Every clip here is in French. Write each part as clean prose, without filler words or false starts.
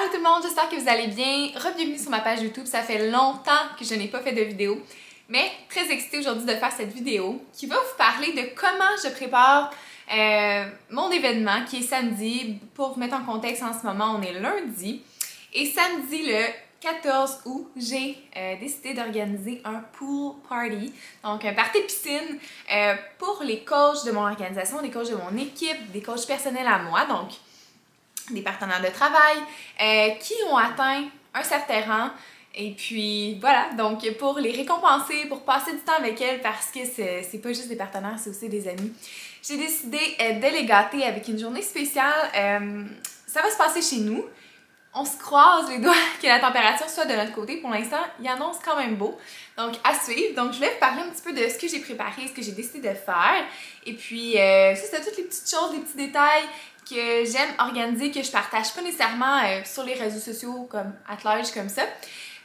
Allô tout le monde, j'espère que vous allez bien. Bienvenue sur ma page YouTube, ça fait longtemps que je n'ai pas fait de vidéo, mais très excitée aujourd'hui de faire cette vidéo qui va vous parler de comment je prépare mon événement qui est samedi. Pour vous mettre en contexte, en ce moment on est lundi et samedi le 14 août, j'ai décidé d'organiser un pool party, donc un party piscine pour les coachs de mon organisation, les coachs de mon équipe, des coachs personnels à moi, donc des partenaires de travail qui ont atteint un certain rang. Et puis voilà, donc pour les récompenser, pour passer du temps avec elles, parce que c'est pas juste des partenaires, c'est aussi des amis, j'ai décidé de les gâter avec une journée spéciale. Ça va se passer chez nous. On se croise les doigts que la température soit de notre côté. Pour l'instant, il annonce quand même beau. Donc, à suivre. Donc, je voulais vous parler un petit peu de ce que j'ai préparé, ce que j'ai décidé de faire. Et puis, ça, c'est toutes les petites choses, les petits détails que j'aime organiser, que je partage pas nécessairement sur les réseaux sociaux comme at large comme ça.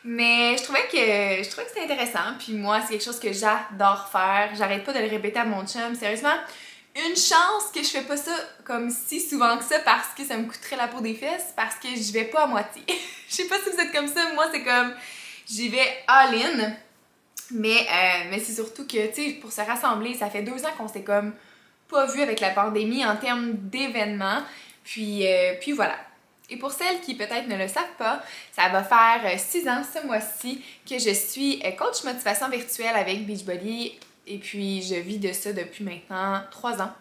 Mais je trouvais que c'était intéressant. Puis moi, c'est quelque chose que j'adore faire. J'arrête pas de le répéter à mon chum. Sérieusement, une chance que je fais pas ça comme si souvent que ça parce que ça me coûterait la peau des fesses, parce que j'y vais pas à moitié. Je sais pas si vous êtes comme ça, moi c'est comme j'y vais all-in. Mais c'est surtout que, tu sais, pour se rassembler, ça fait 2 ans qu'on s'est comme pas vu avec la pandémie en termes d'événements. Puis voilà. Et pour celles qui peut-être ne le savent pas, ça va faire 6 ans ce mois-ci que je suis coach motivation virtuelle avec Beachbody. Et puis je vis de ça depuis maintenant 3 ans.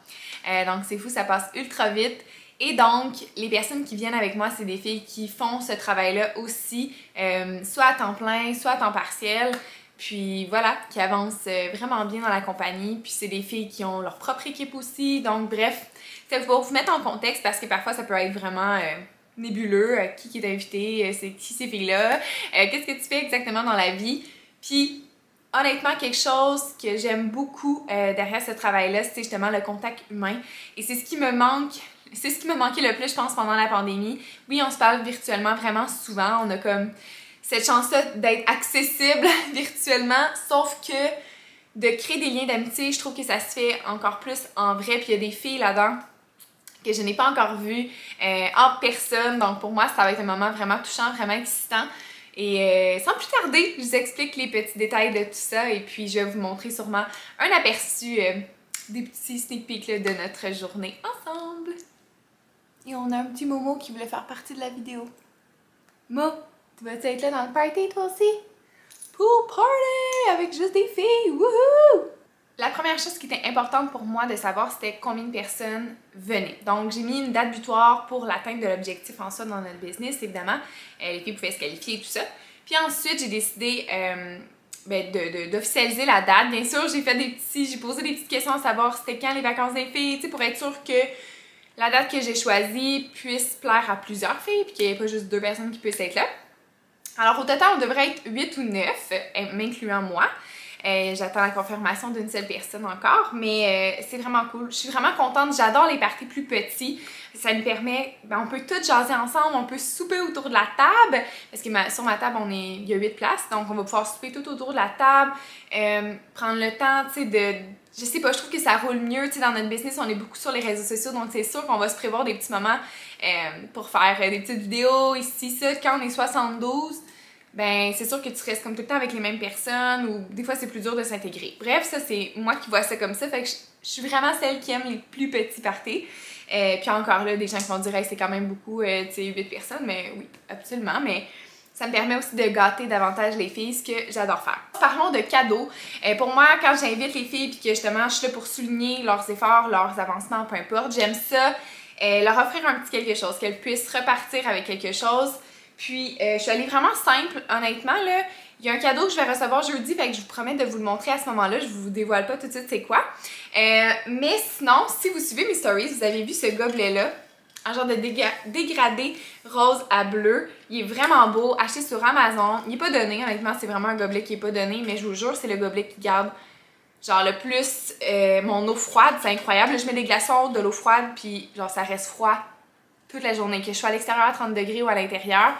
Donc c'est fou, ça passe ultra vite. Et donc, les personnes qui viennent avec moi, c'est des filles qui font ce travail-là aussi, soit à temps plein, soit à temps partiel. Puis voilà, qui avancent vraiment bien dans la compagnie. Puis c'est des filles qui ont leur propre équipe aussi. Donc bref, c'est pour vous mettre en contexte parce que parfois ça peut être vraiment nébuleux. Qui est invité, c'est qui ces filles-là, qu'est-ce que tu fais exactement dans la vie. Puis honnêtement, quelque chose que j'aime beaucoup derrière ce travail-là, c'est justement le contact humain. Et c'est ce qui me manque. C'est ce qui m'a manqué le plus, je pense, pendant la pandémie. Oui, on se parle virtuellement vraiment souvent. On a comme cette chance-là d'être accessible virtuellement, sauf que de créer des liens d'amitié, je trouve que ça se fait encore plus en vrai. Puis il y a des filles là-dedans que je n'ai pas encore vues en personne. Donc pour moi, ça va être un moment vraiment touchant, vraiment excitant. Et sans plus tarder, je vous explique les petits détails de tout ça et puis je vais vous montrer sûrement un aperçu des petits sneak peeks là, de notre journée ensemble. Et on a un petit Momo qui voulait faire partie de la vidéo. Mo, tu vas-tu être là dans le party toi aussi? Pool party avec juste des filles, wouhou! La première chose qui était importante pour moi de savoir, c'était combien de personnes venaient. Donc, j'ai mis une date butoir pour l'atteinte de l'objectif en soi dans notre business, évidemment. Les filles pouvaient se qualifier et tout ça. Puis ensuite, j'ai décidé d'officialiser la date. Bien sûr, j'ai posé des petites questions à savoir c'était quand les vacances des filles, tu sais, pour être sûr que la date que j'ai choisie puisse plaire à plusieurs filles, puis qu'il n'y ait pas juste 2 personnes qui puissent être là. Alors, au total, on devrait être 8 ou 9, m'incluant moi. J'attends la confirmation d'une seule personne encore, mais c'est vraiment cool. Je suis vraiment contente. J'adore les parties plus petits. Ça nous permet, on peut toutes jaser ensemble, on peut souper autour de la table, parce que sur ma table, il y a 8 places, donc on va pouvoir souper tout autour de la table, prendre le temps, tu sais, je sais pas, je trouve que ça roule mieux, tu sais, dans notre business, on est beaucoup sur les réseaux sociaux, donc c'est sûr qu'on va se prévoir des petits moments pour faire des petites vidéos, ici, ça. Quand on est 72, ben c'est sûr que tu restes comme tout le temps avec les mêmes personnes ou des fois c'est plus dur de s'intégrer. Bref, ça c'est moi qui vois ça comme ça, fait que je suis vraiment celle qui aime les plus petits parties. Puis encore là, des gens qui vont dire hey, c'est quand même beaucoup, tu sais, 8 personnes, mais oui, absolument, mais ça me permet aussi de gâter davantage les filles, ce que j'adore faire. Parlons de cadeaux. Pour moi, quand j'invite les filles puis que justement je suis là pour souligner leurs efforts, leurs avancements, peu importe, j'aime ça, leur offrir un petit quelque chose, qu'elles puissent repartir avec quelque chose. Puis, je suis allée vraiment simple, honnêtement, là. Il y a un cadeau que je vais recevoir jeudi, fait que je vous promets de vous le montrer à ce moment-là. Je vous dévoile pas tout de suite c'est quoi. Mais sinon, si vous suivez mes stories, vous avez vu ce gobelet-là, un genre de dégradé rose à bleu. Il est vraiment beau, acheté sur Amazon. Il est pas donné, honnêtement, c'est vraiment un gobelet qui est pas donné, mais je vous jure, c'est le gobelet qui garde genre le plus mon eau froide. C'est incroyable. Là, je mets des glaçons, de l'eau froide, puis genre ça reste froid toute la journée, que je sois à l'extérieur à 30 degrés ou à l'intérieur.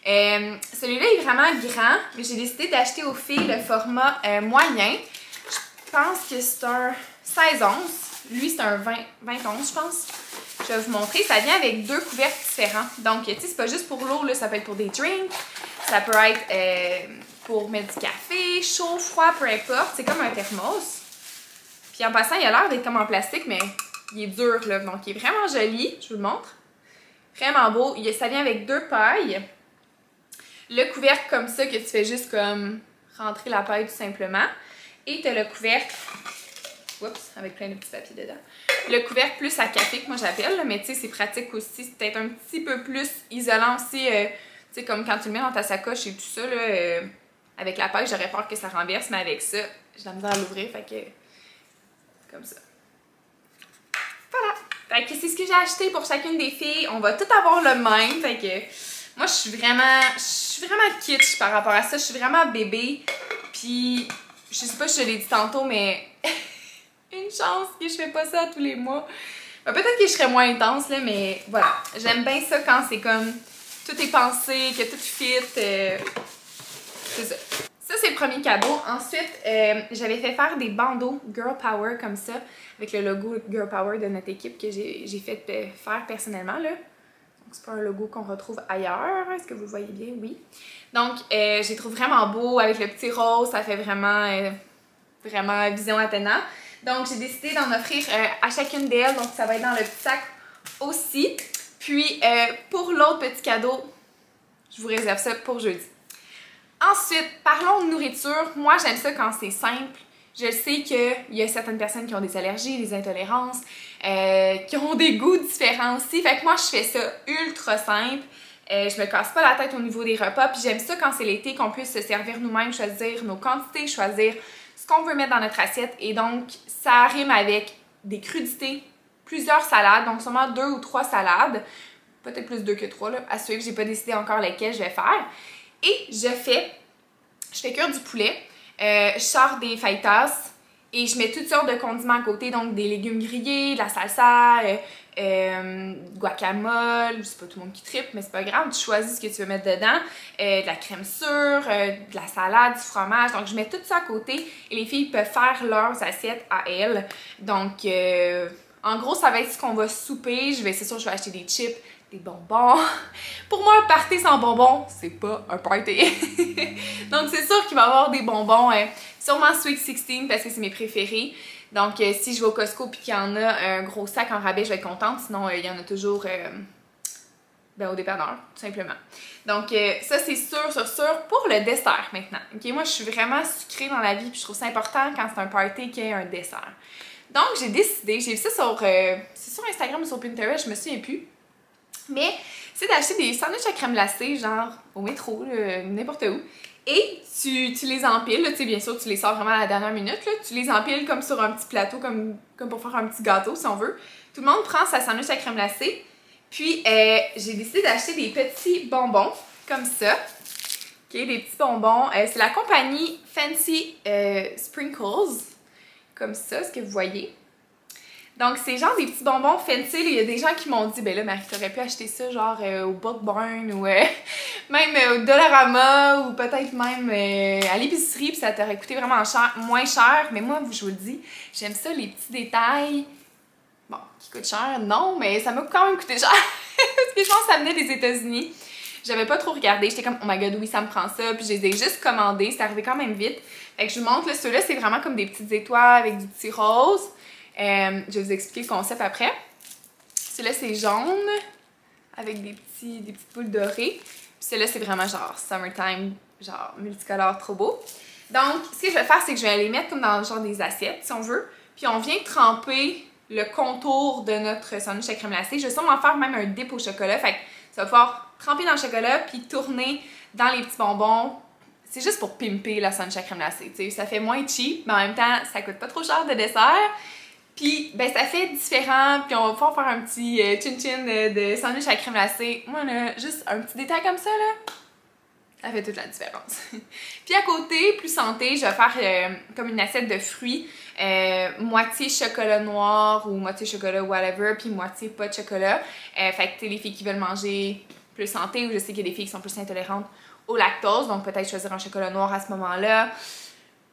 Celui-là est vraiment grand, mais j'ai décidé d'acheter aux filles le format moyen. Je pense que c'est un 16 onces. Lui, c'est un 20 onces, je pense. je vais vous montrer. Ça vient avec 2 couvercles différents. Donc, tu sais, c'est pas juste pour l'eau, là, ça peut être pour des drinks. Ça peut être pour mettre du café, chaud, froid, peu importe. C'est comme un thermos. Puis en passant, il a l'air d'être comme en plastique, mais il est dur, là. Donc, il est vraiment joli. Je vous le montre. Vraiment beau. Ça vient avec 2 pailles. Le couvercle comme ça, que tu fais juste comme rentrer la paille tout simplement. Et tu as le couvercle, oups, avec plein de petits papiers dedans. Le couvercle plus à café que moi j'appelle, mais tu sais, c'est pratique aussi. C'est peut-être un petit peu plus isolant aussi. Tu sais, comme quand tu le mets dans ta sacoche et tout ça, là, avec la paille, j'aurais peur que ça renverse, mais avec ça, j'ai la misère à l'ouvrir, fait que comme ça. Voilà! Fait que c'est ce que j'ai acheté pour chacune des filles. On va tout avoir le même, fait que moi je suis vraiment kitsch par rapport à ça. Je suis vraiment bébé, puis je sais pas si je l'ai dit tantôt, mais une chance que je fais pas ça tous les mois. Ben, peut-être que je serais moins intense, là, mais voilà. J'aime bien ça quand c'est comme tout est pensé, que tout fit. C'est ça. Ça, c'est le premier cadeau. Ensuite, j'avais fait faire des bandeaux Girl Power comme ça, avec le logo Girl Power de notre équipe que j'ai fait faire personnellement, là. Donc, c'est pas un logo qu'on retrouve ailleurs. Est-ce que vous voyez bien? Oui. Donc, je les trouve vraiment beaux avec le petit rose. Ça fait vraiment, vraiment vision attenant. Donc, j'ai décidé d'en offrir à chacune d'elles. Donc, ça va être dans le petit sac aussi. Puis, pour l'autre petit cadeau, je vous réserve ça pour jeudi. Ensuite, parlons de nourriture. Moi, j'aime ça quand c'est simple. Je sais qu'il y a certaines personnes qui ont des allergies, des intolérances, qui ont des goûts différents aussi. Fait que moi, je fais ça ultra simple. Je me casse pas la tête au niveau des repas. Puis j'aime ça quand c'est l'été, qu'on puisse se servir nous-mêmes, choisir nos quantités, choisir ce qu'on veut mettre dans notre assiette. Et donc, ça rime avec des crudités, plusieurs salades, donc sûrement 2 ou 3 salades. Peut-être plus 2 que 3, là, à suivre. J'ai pas décidé encore lesquelles je vais faire. Et je fais cuire du poulet, je sors des fajitas et je mets toutes sortes de condiments à côté, donc des légumes grillés, de la salsa, guacamole, c'est pas tout le monde qui tripe, mais c'est pas grave, tu choisis ce que tu veux mettre dedans, de la crème sûre, de la salade, du fromage, donc je mets tout ça à côté et les filles peuvent faire leurs assiettes à elles. Donc, en gros, ça va être ce qu'on va souper, c'est sûr, je vais acheter des chips, des bonbons. Pour moi, un party sans bonbons, c'est pas un party. Donc, c'est sûr qu'il va y avoir des bonbons, sûrement Sweet 16 parce que c'est mes préférés. Donc, si je vais au Costco et qu'il y en a un gros sac en rabais, je vais être contente. Sinon, il y en a toujours au dépanneur, tout simplement. Donc, ça, c'est sûr. Pour le dessert, maintenant. Ok, moi, je suis vraiment sucrée dans la vie puis je trouve ça important quand c'est un party qu'il y ait un dessert. Donc, j'ai décidé, j'ai vu ça sur Instagram ou sur Pinterest, je me souviens plus. Mais c'est d'acheter des sandwichs à crème glacée, genre au métro, n'importe où. Et tu les empiles, tu sais, bien sûr, tu les sors vraiment à la dernière minute, là. Tu les empiles comme sur un petit plateau, comme pour faire un petit gâteau, si on veut. Tout le monde prend sa sandwich à crème glacée. Puis, j'ai décidé d'acheter des petits bonbons, comme ça. Ok, des petits bonbons. C'est la compagnie Fancy Sprinkles, comme ça, ce que vous voyez. Donc, c'est genre des petits bonbons fancy. Il y a des gens qui m'ont dit, ben là, Marie, t'aurais pu acheter ça genre au Bulk Barn ou même au Dollarama ou peut-être même à l'épicerie, puis ça t'aurait coûté vraiment moins cher. Mais moi, je vous le dis, j'aime ça, les petits détails. Bon, qui coûtent cher, non, mais ça m'a quand même coûté cher. Parce que je pense que ça venait des États-Unis. J'avais pas trop regardé. J'étais comme, oh my god, oui, ça me prend ça. Puis je les ai juste commandés. C'est arrivé quand même vite. Fait que je vous montre, là, ceux-là, c'est vraiment comme des petites étoiles avec du petit rose. Je vais vous expliquer le concept après. Celui-là, c'est jaune avec des petites boules dorées. Puis celui-là, c'est vraiment genre summertime, genre multicolore, trop beau. Donc, ce que je vais faire, c'est que je vais les mettre comme dans genre des assiettes, si on veut. Puis on vient tremper le contour de notre sandwich à crème glacée. Je vais sûrement faire même un dip au chocolat. Fait que ça va pouvoir tremper dans le chocolat puis tourner dans les petits bonbons. C'est juste pour pimper la sandwich à crème glacée. T'sais. Ça fait moins cheap, mais en même temps, ça coûte pas trop cher de dessert. Puis, ben, ça fait différent, puis on va pouvoir faire un petit chin-chin de sandwich à crème glacée. Moi, là, juste un petit détail comme ça, là, ça fait toute la différence. Puis à côté, plus santé, je vais faire comme une assiette de fruits, moitié chocolat noir ou moitié chocolat whatever, puis moitié pas de chocolat. Fait que, les filles qui veulent manger plus santé, ou je sais qu'il y a des filles qui sont plus intolérantes au lactose, donc peut-être choisir un chocolat noir à ce moment-là.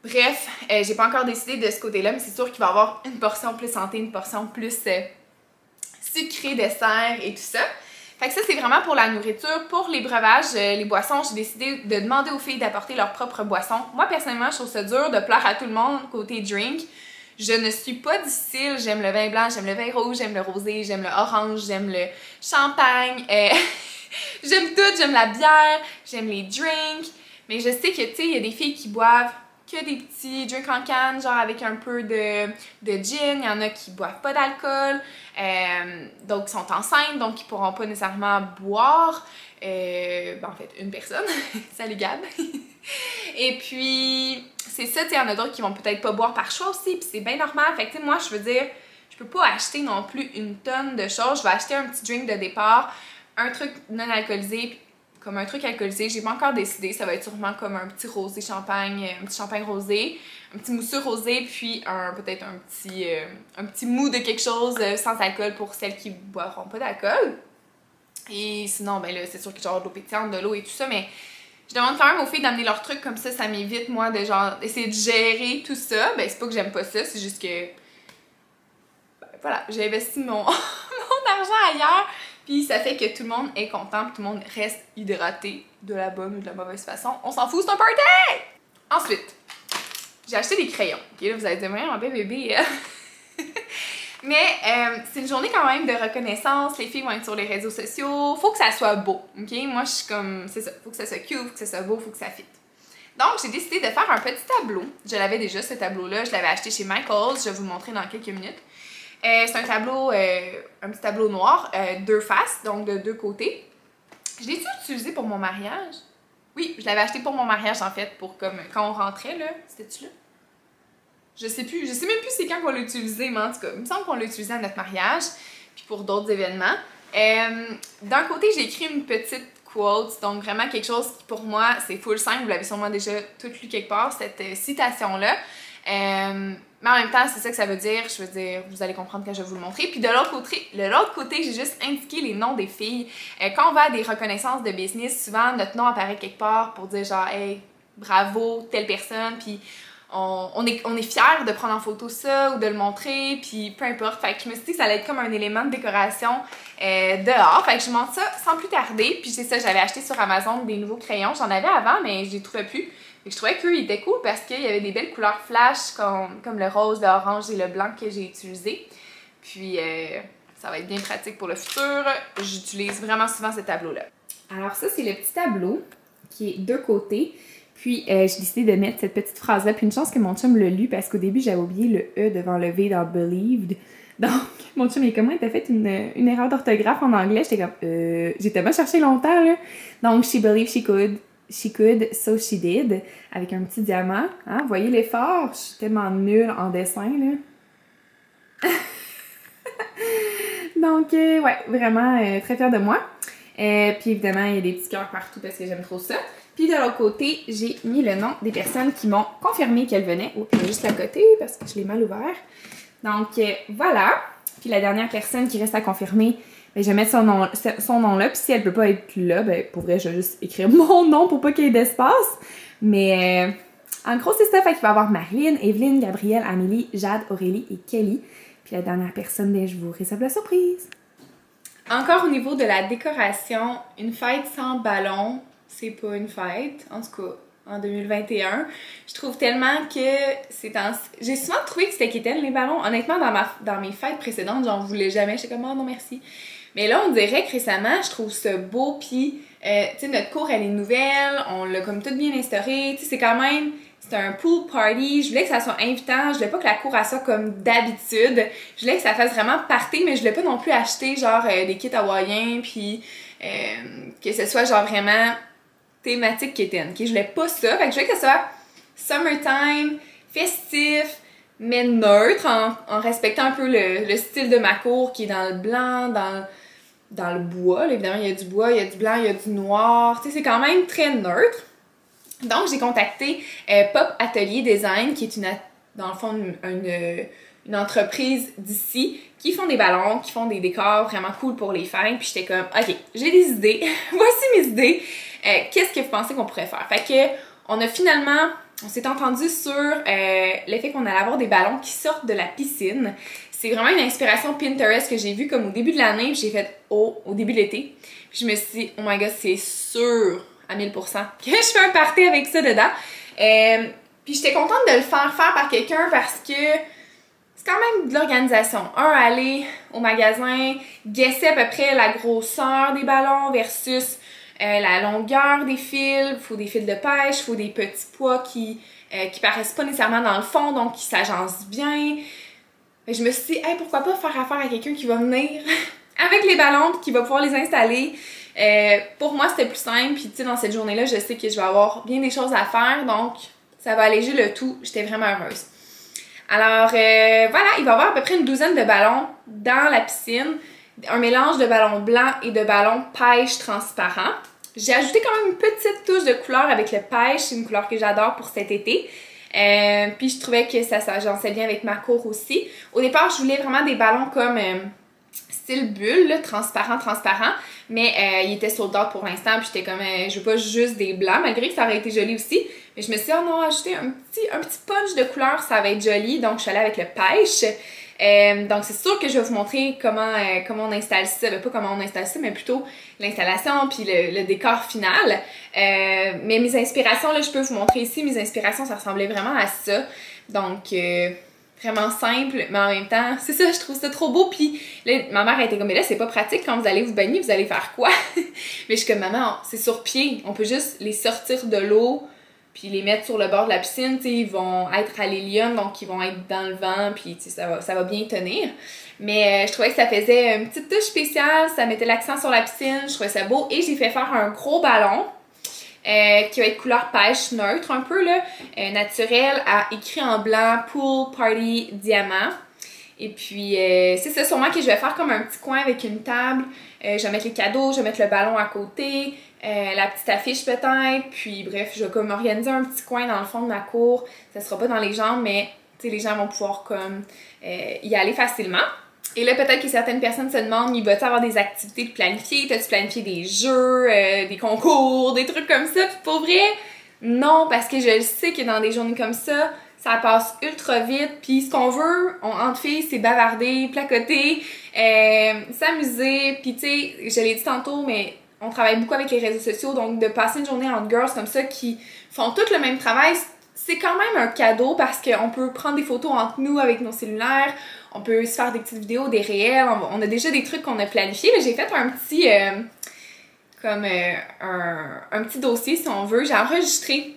Bref, j'ai pas encore décidé de ce côté-là, mais c'est sûr qu'il va y avoir une portion plus santé, une portion plus sucré, dessert et tout ça. Fait que ça, c'est vraiment pour la nourriture. Pour les breuvages, les boissons, j'ai décidé de demander aux filles d'apporter leurs propres boissons. Moi, personnellement, je trouve ça dur de plaire à tout le monde côté drink. Je ne suis pas difficile. J'aime le vin blanc, j'aime le vin rouge, j'aime le rosé, j'aime le orange, j'aime le champagne. J'aime tout, j'aime la bière, j'aime les drinks. Mais je sais que, tu sais, il y a des filles qui boivent que des petits drinks en canne, genre avec un peu de gin. Il y en a qui boivent pas d'alcool, donc ils sont enceintes, donc ils pourront pas nécessairement boire. En fait, une personne. Salut Gab! Et puis, c'est ça, tu sais, il y en a d'autres qui vont peut-être pas boire par choix aussi, puis c'est bien normal. Fait que, tu sais, moi, je veux dire, je peux pas acheter non plus une tonne de choses. Je vais acheter un petit drink de départ, un truc non alcoolisé, comme un truc alcoolisé, j'ai pas encore décidé, ça va être sûrement comme un petit rosé champagne, un petit champagne rosé, un petit mousseux rosé, puis peut-être un petit mou de quelque chose sans alcool pour celles qui boiront pas d'alcool. Et sinon, ben là, c'est sûr que genre de l'eau pétillante, de l'eau et tout ça, mais je demande quand même aux filles d'amener leurs trucs comme ça m'évite moi de genre essayer de gérer tout ça. Ben c'est pas que j'aime pas ça, c'est juste que voilà, j'ai investi mon argent ailleurs. Puis ça fait que tout le monde est content, puis tout le monde reste hydraté de la bonne ou de la mauvaise façon. On s'en fout, c'est un party! Ensuite, j'ai acheté des crayons. Ok, là, vous allez dire, un bébé. Mais c'est une journée quand même de reconnaissance. Les filles vont être sur les réseaux sociaux. Faut que ça soit beau. Ok, moi, je suis comme, c'est ça. Faut que ça soit cute, faut que ça soit beau, faut que ça fit. Donc, j'ai décidé de faire un petit tableau. Je l'avais déjà, ce tableau-là. Je l'avais acheté chez Michaels. Je vais vous le montrer dans quelques minutes. C'est un tableau, un petit tableau noir, deux faces, donc de deux côtés. Je l'ai-tu utilisé pour mon mariage? Oui, je l'avais acheté pour mon mariage en fait, pour comme quand on rentrait là. C'était-tu là? Je sais plus, je sais même plus c'est quand qu'on l'a utilisé, mais en tout cas, il me semble qu'on l'a utilisé à notre mariage, puis pour d'autres événements. D'un côté, j'ai écrit une petite quote, donc vraiment quelque chose qui pour moi, c'est full simple, vous l'avez sûrement déjà tout lu quelque part, cette citation-là. Mais en même temps, c'est ça que ça veut dire. Je veux dire, vous allez comprendre quand je vais vous le montrer. Puis de l'autre côté, j'ai juste indiqué les noms des filles. Quand on va à des reconnaissances de business, souvent notre nom apparaît quelque part pour dire genre, hey, bravo, telle personne. Puis on est fiers de prendre en photo ça ou de le montrer. Puis peu importe. Fait que je me suis dit que ça allait être comme un élément de décoration dehors. Fait que je montre ça sans plus tarder. Puis c'est ça, j'avais acheté sur Amazon des nouveaux crayons. J'en avais avant, mais je les trouvais plus. Et je trouvais qu'eux, ils étaient cool parce qu'il y avait des belles couleurs flash comme le rose, l'orange et le blanc que j'ai utilisé. Puis ça va être bien pratique pour le futur. J'utilise vraiment souvent ce tableau-là. Alors ça, c'est le petit tableau qui est deux côtés. Puis j'ai décidé de mettre cette petite phrase-là. Puis une chance que mon chum l'a lu parce qu'au début, j'avais oublié le E devant le V dans Believed. Donc, mon chum est comme, t'as fait une erreur d'orthographe en anglais. J'étais comme, j'ai tellement cherché longtemps, là. Donc, she believed she could, so she did, avec un petit diamant. Hein? Voyez l'effort? Je suis tellement nulle en dessin, là. Donc, ouais, vraiment très fière de moi. Puis évidemment, il y a des petits cœurs partout parce que j'aime trop ça. Puis de l'autre côté, j'ai mis le nom des personnes qui m'ont confirmé qu'elles venaient. Oh, puis juste à côté parce que je l'ai mal ouvert. Donc, voilà. Puis la dernière personne qui reste à confirmer, ben, je vais mettre son nom là, puis si elle peut pas être là, ben pour vrai, je vais juste écrire mon nom pour pas qu'il y ait d'espace. Mais en gros, c'est ça. Fait qu'il va y avoir Marilyn, Evelyne, Gabrielle, Amélie, Jade, Aurélie et Kelly. Puis la dernière personne, ben, je vous réserve la surprise. Encore au niveau de la décoration, une fête sans ballon, c'est pas une fête. En tout cas, en 2021. Je trouve tellement que c'est j'ai souvent trouvé que c'était quétaine les ballons. Honnêtement, dans mes fêtes précédentes, j'en voulais jamais. J'étais comme, oh non merci. Mais là, on dirait que récemment, je trouve ça beau, puis tu sais, notre cour, elle est nouvelle, on l'a comme tout bien instauré, tu sais, c'est quand même, c'est un pool party, je voulais que ça soit invitant, je voulais pas que la cour, elle soit comme d'habitude, je voulais que ça fasse vraiment party, mais je voulais pas non plus acheter, genre, des kits hawaïens, puis que ce soit, genre, vraiment thématique quétaine, ok? Je voulais pas ça, fait que je voulais que ça soit summertime, festif, mais neutre, en respectant un peu le style de ma cour qui est dans le blanc, dans le bois. Là, évidemment, il y a du bois, il y a du blanc, il y a du noir. Tu sais, c'est quand même très neutre. Donc, j'ai contacté Pop Atelier Design, qui est dans le fond une entreprise d'ici qui font des ballons, qui font des décors vraiment cool pour les fêtes. Puis j'étais comme, ok, j'ai des idées. Voici mes idées. Qu'est-ce que vous pensez qu'on pourrait faire? Fait que on s'est entendu sur le fait qu'on allait avoir des ballons qui sortent de la piscine. c'est vraiment une inspiration Pinterest que j'ai vue comme au début de l'année, puis j'ai fait au début de l'été. Puis je me suis dit, oh my god, c'est sûr à 1000% que je fais un party avec ça dedans. Puis j'étais contente de le faire par quelqu'un parce que c'est quand même de l'organisation. Aller au magasin, guesser à peu près la grosseur des ballons versus la longueur des fils. Il faut des fils de pêche, il faut des petits pois qui paraissent pas nécessairement dans le fond, donc qui s'agencent bien. Et je me suis dit, hey, pourquoi pas faire affaire à quelqu'un qui va venir avec les ballons et qui va pouvoir les installer. Pour moi, c'était plus simple. Puis, tu sais, dans cette journée-là, je sais que je vais avoir bien des choses à faire. Donc, ça va alléger le tout. J'étais vraiment heureuse. Alors, voilà, il va y avoir à peu près une douzaine de ballons dans la piscine. Un mélange de ballons blancs et de ballons pêche transparents. J'ai ajouté quand même une petite touche de couleur avec le pêche. C'est une couleur que j'adore pour cet été. Puis je trouvais que ça s'agençait bien avec ma cour aussi. Au départ, je voulais vraiment des ballons comme style bulle, là, transparent, mais il était sold out pour l'instant, puis j'étais comme, je veux pas juste des blancs, malgré que ça aurait été joli aussi, mais je me suis dit, oh non, ajouter un petit punch de couleur, ça va être joli, donc je suis allée avec le pêche. Donc c'est sûr que je vais vous montrer comment on installe ça, ben, pas comment on installe ça, mais plutôt l'installation puis le décor final. Mais mes inspirations, là, je peux vous montrer ici, mes inspirations, ça ressemblait vraiment à ça. Donc vraiment simple, mais en même temps, c'est ça, je trouve ça trop beau. Puis là, ma mère était comme, mais là, c'est pas pratique quand vous allez vous baigner, vous allez faire quoi? Mais je suis comme, maman, c'est sur pied, on peut juste les sortir de l'eau puis les mettre sur le bord de la piscine, tu sais, ils vont être à l'hélium, donc ils vont être dans le vent, puis tu sais, ça va bien tenir. Mais je trouvais que ça faisait une petite touche spéciale, ça mettait l'accent sur la piscine, je trouvais ça beau. Et j'ai fait faire un gros ballon qui va être couleur pêche neutre un peu, là, naturel, écrit en blanc, Pool Party Diamant. Et puis, c'est ça, sûrement que je vais faire comme un petit coin avec une table. Je vais mettre les cadeaux, je vais mettre le ballon à côté, la petite affiche peut-être. Puis, bref, je vais comme organiser un petit coin dans le fond de ma cour. Ça sera pas dans les jambes, mais tu sais, les gens vont pouvoir comme y aller facilement. Et là, peut-être que certaines personnes se demandent, il va-t-il avoir des activités de planifier? T'as-tu planifié des jeux, des concours, des trucs comme ça? Puis pour vrai, non, parce que je le sais que dans des journées comme ça passe ultra vite, puis ce qu'on veut, entre filles, c'est bavarder, placoter, s'amuser, puis tu sais, je l'ai dit tantôt, mais on travaille beaucoup avec les réseaux sociaux, donc de passer une journée entre girls comme ça qui font tout le même travail, c'est quand même un cadeau parce qu'on peut prendre des photos entre nous avec nos cellulaires, on peut se faire des petites vidéos, des réels, on a déjà des trucs qu'on a planifiés, mais j'ai fait un petit, un petit dossier si on veut, j'ai enregistré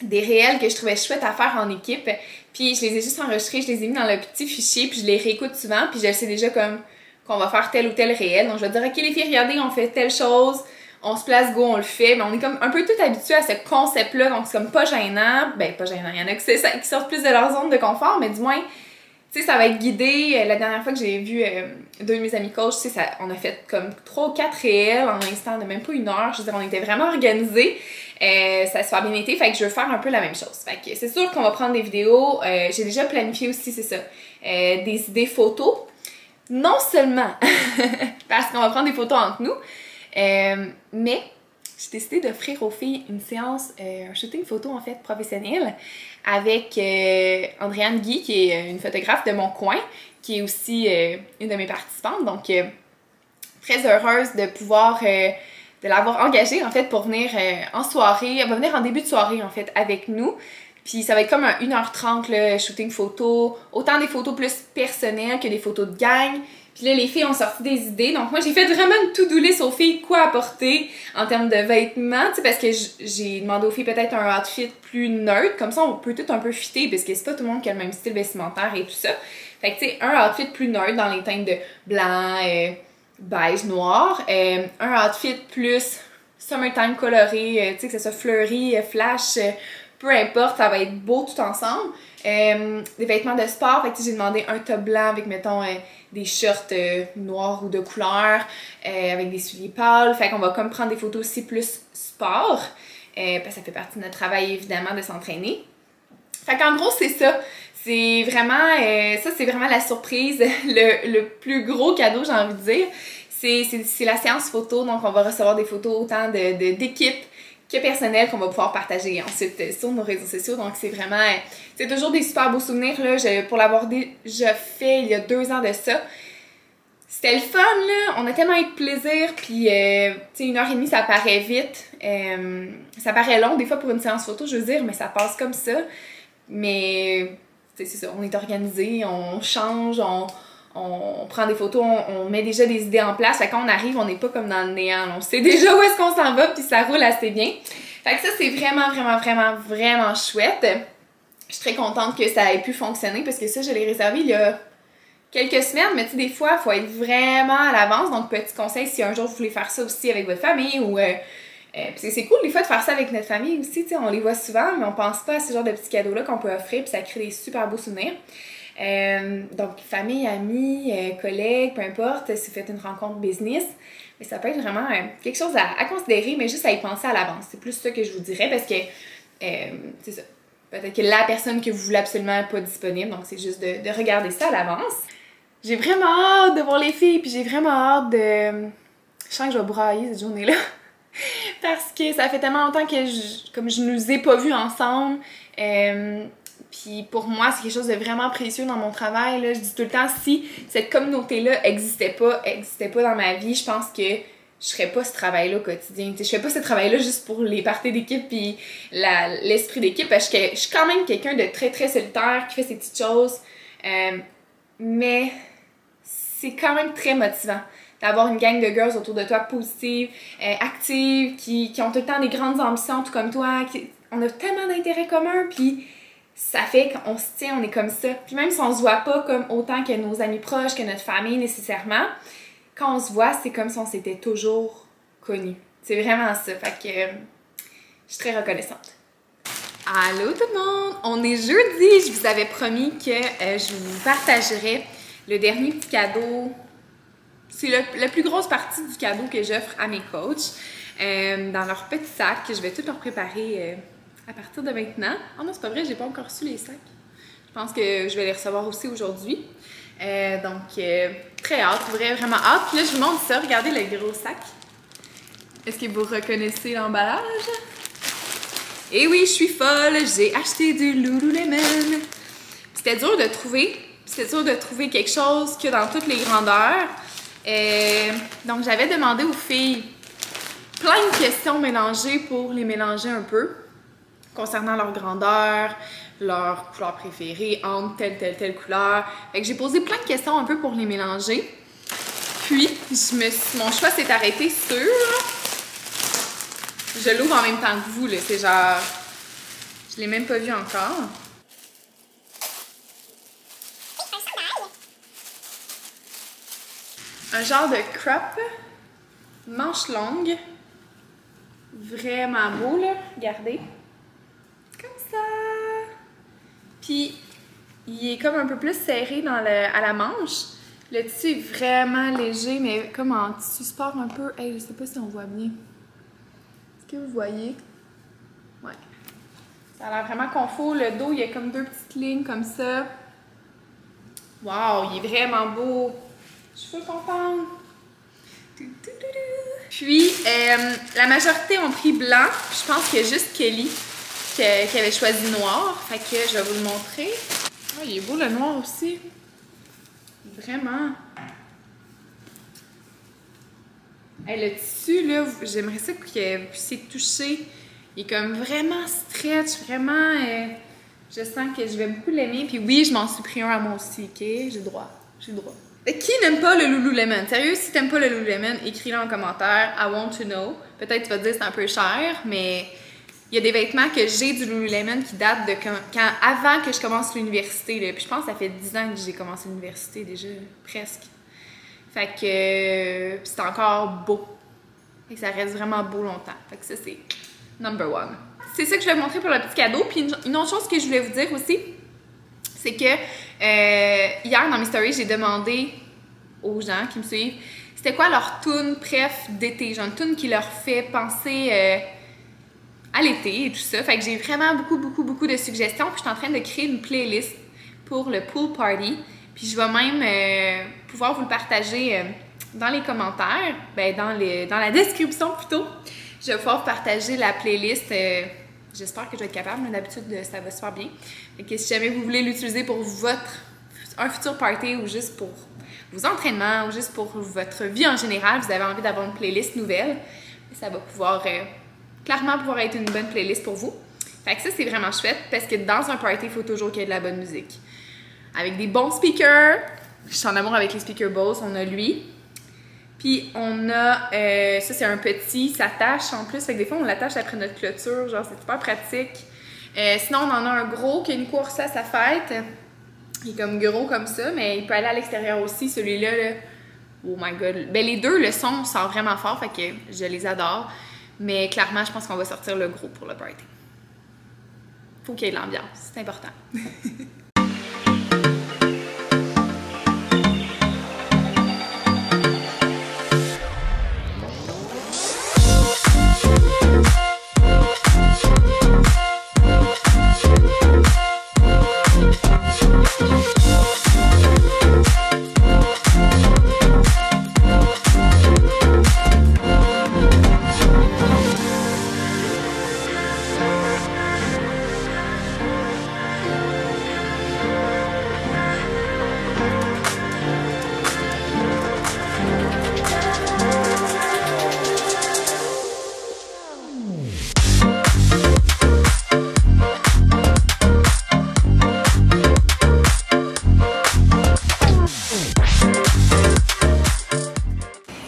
des réels que je trouvais chouettes à faire en équipe, puis je les ai juste enregistrés, je les ai mis dans le petit fichier, puis je les réécoute souvent, puis je sais déjà comme qu'on va faire tel ou tel réel, donc je vais dire ok les filles regardez on fait telle chose, on se place go on le fait, mais on est comme un peu tout habitués à ce concept là, donc c'est comme pas gênant, ben pas gênant, il y en a qui sortent plus de leur zone de confort, mais du moins tu sais ça va être guidé. La dernière fois que j'ai vu deux de mes amis coachs, tu sais on a fait comme 3 ou 4 réels en l'instant de même pas une heure, je veux dire on était vraiment organisés. Ça se fait bien été, fait que je veux faire un peu la même chose. Fait que c'est sûr qu'on va prendre des vidéos. J'ai déjà planifié aussi, c'est ça, des idées photos. Non seulement parce qu'on va prendre des photos entre nous, mais j'ai décidé d'offrir aux filles une séance, un shooting photo en fait professionnel avec Andréane Guy, qui est une photographe de mon coin, qui est aussi une de mes participantes. Donc, très heureuse de pouvoir... de l'avoir engagée en fait pour venir en soirée. Elle va venir en début de soirée en fait avec nous. Puis ça va être comme un 1h30 là, shooting photo. Autant des photos plus personnelles que des photos de gang. Puis là les filles ont sorti des idées. Donc moi j'ai fait vraiment une to-do list aux filles quoi apporter en termes de vêtements. Tu sais parce que j'ai demandé aux filles peut-être un outfit plus neutre. Comme ça on peut tout un peu fitter parce que c'est pas tout le monde qui a le même style vestimentaire et tout ça. Fait que tu sais un outfit plus neutre dans les teintes de blanc, beige, noir, un outfit plus summertime coloré, tu sais que ça soit fleuri, flash, peu importe, ça va être beau tout ensemble. Des vêtements de sport, fait que j'ai demandé un top blanc avec mettons des shorts noirs ou de couleur, avec des souliers pâles, fait qu'on va comme prendre des photos aussi plus sport, parce que ça fait partie de notre travail évidemment de s'entraîner. Fait qu'en gros c'est ça. C'est vraiment, ça c'est vraiment la surprise, le plus gros cadeau j'ai envie de dire, c'est la séance photo, donc on va recevoir des photos autant d'équipes que personnels qu'on va pouvoir partager ensuite sur nos réseaux sociaux. Donc c'est vraiment, c'est toujours des super beaux souvenirs là. Pour l'avoir déjà fait il y a 2 ans de ça, c'était le fun là. On a tellement eu de plaisir, puis tu sais 1h30 ça paraît vite, ça paraît long des fois pour une séance photo, je veux dire, mais ça passe comme ça. Mais c'est ça, on est organisé, on change, on prend des photos, on met déjà des idées en place. Fait que quand on arrive, on n'est pas comme dans le néant. On sait déjà où est-ce qu'on s'en va, puis ça roule assez bien. Fait que ça, c'est vraiment, vraiment, vraiment, vraiment chouette. Je suis très contente que ça ait pu fonctionner parce que ça, je l'ai réservé il y a quelques semaines. Mais tu sais, des fois, il faut être vraiment à l'avance. Donc, petit conseil, si un jour vous voulez faire ça aussi avec votre famille ou... parce que c'est cool des fois de faire ça avec notre famille aussi. Tu sais, on les voit souvent, mais on pense pas à ce genre de petits cadeaux-là qu'on peut offrir, puis ça crée des super beaux souvenirs. Donc, famille, amis, collègues, peu importe, si vous faites une rencontre business, mais ça peut être vraiment quelque chose à considérer, mais juste à y penser à l'avance. C'est plus ça que je vous dirais parce que, c'est ça, peut-être que la personne que vous voulez absolument pas disponible, donc c'est juste de regarder ça à l'avance. J'ai vraiment hâte de voir les filles, puis j'ai vraiment hâte de... Je sens que je vais brailler cette journée-là, parce que ça fait tellement longtemps que je nous ai pas vus ensemble. Puis pour moi, c'est quelque chose de vraiment précieux dans mon travail, là. Je dis tout le temps, si cette communauté-là existait pas dans ma vie, je pense que je ferais pas ce travail-là au quotidien. T'sais, je fais pas ce travail-là juste pour les parties d'équipe puis l'esprit d'équipe, parce que je suis quand même quelqu'un de très très solitaire qui fait ses petites choses. Mais c'est quand même très motivant d'avoir une gang de girls autour de toi positives, actives, qui ont tout le temps des grandes ambitions, tout comme toi. On a tellement d'intérêts communs, puis ça fait qu'on se tient, on est comme ça. Puis même si on se voit pas comme autant que nos amis proches, que notre famille nécessairement, quand on se voit, c'est comme si on s'était toujours connus. C'est vraiment ça. Fait que je suis très reconnaissante. Allô tout le monde! On est jeudi! Je vous avais promis que je vous partagerais le dernier petit cadeau. C'est la plus grosse partie du cadeau que j'offre à mes coachs dans leur petit sac que je vais tout leur préparer à partir de maintenant. Oh non, c'est pas vrai, j'ai pas encore reçu les sacs. Je pense que je vais les recevoir aussi aujourd'hui. Très hâte, vraiment hâte. Puis là, je vous montre ça. Regardez le gros sac. Est-ce que vous reconnaissez l'emballage? Et oui, je suis folle. J'ai acheté du Lululemon. C'était dur de trouver. C'était dur de trouver quelque chose que dans toutes les grandeurs. Donc, j'avais demandé aux filles plein de questions mélangées pour les mélanger un peu concernant leur grandeur, leur couleur préférée, entre telle couleur. Fait que j'ai posé plein de questions un peu pour les mélanger. Puis, mon choix s'est arrêté sur... Je l'ouvre en même temps que vous, là. C'est genre... Je l'ai même pas vu encore. Un genre de crop, manche longue. Vraiment beau, là. Regardez. Comme ça. Puis, il est comme un peu plus serré à la manche. Le tissu est vraiment léger, mais comme en tissu sport un peu. Hey, je sais pas si on voit bien. Est-ce que vous voyez? Ouais. Ça a l'air vraiment confort. Le dos, il y a comme 2 petites lignes comme ça. Wow, il est vraiment beau. Je suis contente. Puis, la majorité ont pris blanc. Je pense qu'il y a juste Kelly qui avait choisi noir. Fait que je vais vous le montrer. Oh, il est beau le noir aussi. Vraiment. Hey, le tissu, là, j'aimerais ça que vous puissiez toucher. Il est comme vraiment stretch, vraiment... je sens que je vais beaucoup l'aimer. Puis oui, je m'en suis pris un à moi aussi, ok? J'ai le droit. J'ai le droit. Qui n'aime pas le Lululemon? Sérieux, si t'aimes pas le Lululemon, écris-le en commentaire. I want to know. Peut-être tu vas te dire c'est un peu cher, mais il y a des vêtements que j'ai du Lululemon qui datent de avant que je commence l'université. Puis je pense que ça fait 10 ans que j'ai commencé l'université déjà, presque. Fait que c'est encore beau. Fait que ça reste vraiment beau longtemps. Fait que ça, c'est number one. C'est ça que je vais vous montrer pour le petit cadeau. Puis une autre chose que je voulais vous dire aussi, c'est que hier dans mes stories, j'ai demandé aux gens qui me suivent c'était quoi leur tune préf d'été, genre une tune qui leur fait penser à l'été et tout ça. Fait que j'ai vraiment beaucoup de suggestions. Puis je suis en train de créer une playlist pour le pool party. Puis je vais même pouvoir vous le partager dans les commentaires, dans la description plutôt. Je vais pouvoir partager la playlist. J'espère que je vais être capable, mais d'habitude, ça va super bien. Fait que si jamais vous voulez l'utiliser pour un futur party ou juste pour vos entraînements ou juste pour votre vie en général, vous avez envie d'avoir une playlist nouvelle, ça va pouvoir clairement pouvoir être une bonne playlist pour vous. Fait que ça, c'est vraiment chouette parce que dans un party, il faut toujours qu'il y ait de la bonne musique. Avec des bons speakers. Je suis en amour avec les speakers Bose. On a lui. Puis on a, ça c'est un petit, ça s'attache en plus. Fait que des fois, on l'attache après notre clôture. Genre, c'est super pratique. Sinon, on en a un gros qui a une course à sa fête. Il est comme gros comme ça, mais il peut aller à l'extérieur aussi. Celui-là, là, oh my god. Ben, les deux, le son sort vraiment fort. Fait que je les adore. Mais clairement, je pense qu'on va sortir le gros pour le party. Faut qu'il y ait de l'ambiance, c'est important.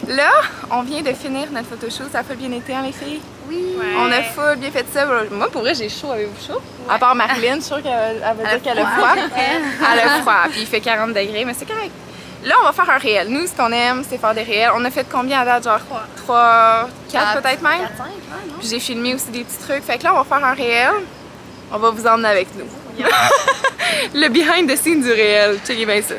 Là, on vient de finir notre photoshoot. Ça a full bien été, hein, les filles? Oui! Ouais. On a full bien fait ça. Moi, pour vrai, j'ai chaud. Avez-vous chaud? Ouais. À part Marilyn, je suis sûre qu'elle va dire qu'elle a froid. Elle a froid, puis il fait 40 degrés, mais c'est correct. Là, on va faire un réel. Nous, ce qu'on aime, c'est faire des réels. On a fait combien à date? Genre 3, 4 peut-être même? 4, 5, ouais, non? Puis j'ai filmé aussi des petits trucs. Fait que là, on va faire un réel. On va vous emmener avec nous. Yeah. Le behind the scenes du réel. Checkez bien ça.